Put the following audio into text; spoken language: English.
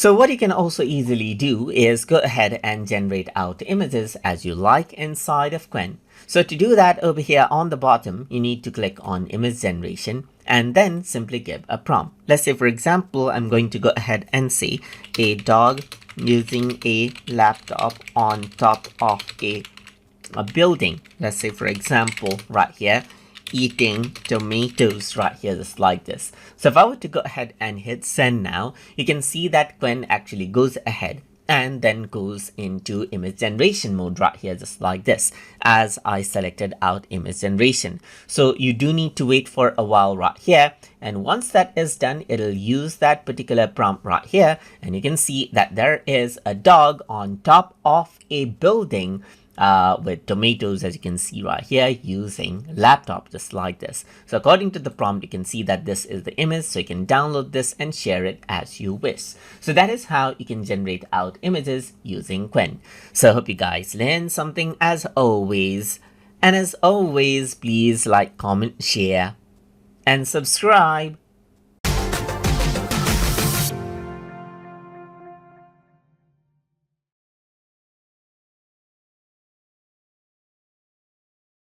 So what you can also easily do is go ahead and generate out images as you like inside of Qwen. So to do that, over here on the bottom, you need to click on image generation and then simply give a prompt. Let's say, for example, I'm going to go ahead and say a dog using a laptop on top of a building. Let's say, for example, right here, eating tomatoes right here, just like this. So if I were to go ahead and hit send now, you can see that Qwen actually goes ahead and then goes into image generation mode right here, just like this, as I selected out image generation. So you do need to wait for a while right here. And once that is done, it'll use that particular prompt right here. And you can see that there is a dog on top of a building with tomatoes, as you can see right here, using laptop, just like this. So according to the prompt, you can see that this is the image, so you can download this and share it as you wish. So that is how you can generate out images using Qwen. So I hope you guys learned something as always. And as always, please like, comment, share, and subscribe.